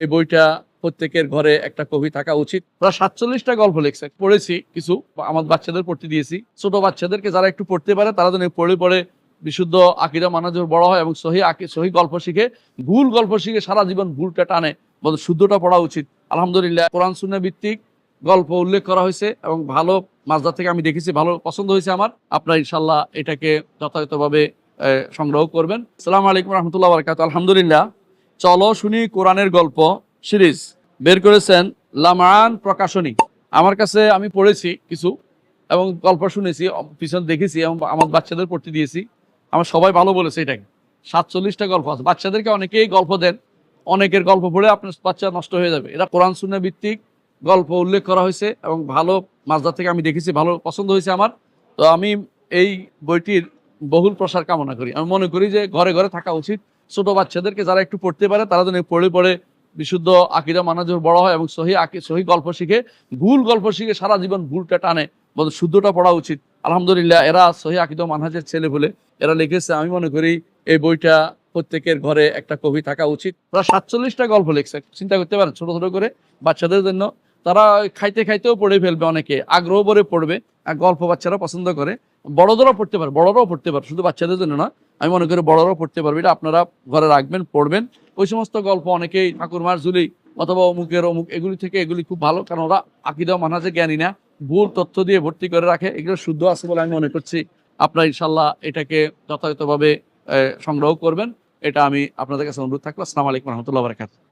এই বইটা প্রত্যেকের ঘরে একটা কবি থাকা উচিত। প্রায় ৪৭টা গল্প লিখছে, পড়েছি কিছু, আমার বাচ্চাদের পড়তে দিয়েছি। ছোট বাচ্চাদেরকে যারা একটু পড়তে পারে তারা যেন পড়ে বিশুদ্ধ আকীদা মানহাজে বড় হয় এবং সহি গল্প শিখে, ভুল গল্প শিখে সারা জীবন ভুলটা টানে, বলতে শুদ্ধটা পড়া উচিত। আলহামদুলিল্লাহ কোরআন সুন্নাহ ভিত্তিক গল্প উল্লেখ করা হয়েছে এবং ভালো মাজদা থেকে আমি দেখেছি, ভালো পছন্দ হয়েছে আমার। আপনারা ইনশাল্লাহ এটাকে যথাযথভাবে সংগ্রহ করবেন। আসসালামু আলাইকুম রহমতুল্লাহ বারাকাতুহু। আলহামদুলিল্লাহ চলো শুনি কোরআনের গল্প সিরিজ বের করেছেন লামআন প্রকাশনী। আমার কাছে আমি পড়েছি কিছু এবং গল্প শুনেছি, পিছনে দেখেছি এবং আমার বাচ্চাদের পড়তে দিয়েছি। আমার সবাই ভালো বলেছে এটাকে। ৪৭টা গল্প আছে, বাচ্চাদেরকে অনেকেই গল্প দেন, অনেকের গল্প পড়ে আপনার বাচ্চা নষ্ট হয়ে যাবে। এটা কোরআন সুন্নাহ ভিত্তিক গল্প উল্লেখ করা হয়েছে এবং ভালো মাজদা থেকে আমি দেখেছি, ভালো পছন্দ হয়েছে আমার। তো আমি এই বইটির বহুল প্রসার কামনা করি। আমি মনে করি যে ঘরে ঘরে থাকা উচিত। ছোট বাচ্চাদেরকে যারা একটু পড়তে পারে তারা যেন পড়ে বিশুদ্ধ আকীদা মানহাজে বড় হয় এবং সহি গল্প শিখে, ভুল গল্প শিখে সারা জীবন ভুলটা টানে, বলতে শুদ্ধটা পড়া উচিত। আলহামদুলিল্লাহ এরা সহি আকীদা মানহাজের ছেলে বলে এরা লিখেছে। আমি মনে করি এই বইটা প্রত্যেকের ঘরে একটা কবি থাকা উচিত। প্রায় ৪৭টা গল্প লিখছে, চিন্তা করতে পারেন, ছোট ছোট করে বাচ্চাদের জন্য। তারা খাইতে খাইতেও পড়ে ফেলবে, অনেকে আগ্রহ করে পড়বে। গল্প বাচ্চারা পছন্দ করে, বড়দেরও পড়তে পারে, বড়রাও পড়তে পারে, শুধু বাচ্চাদের জন্য না। আমি মনে করি বড়রাও পড়তে পারবে। এটা আপনারা ঘরে রাখবেন, পড়বেন। ওই সমস্ত গল্প অনেকেই ঠাকুরমার ঝুলি অথবা অমুকের অমুক এগুলি থেকে, এগুলি খুব ভালো, কারণ ওরা আকীদা মানহাজে জ্ঞানী না, ভুল তথ্য দিয়ে ভর্তি করে রাখে। এগুলো শুদ্ধ আছে বলে আমি মনে করছি। আপনারা ইনশাল্লাহ এটাকে যথাযথভাবে সংগ্রহ করবেন। এটা আমি আপনাদের কাছে অনুরোধ থাকলো। আসসালামু আলাইকুম রহমতুল্লাহ বারাকাতুহু।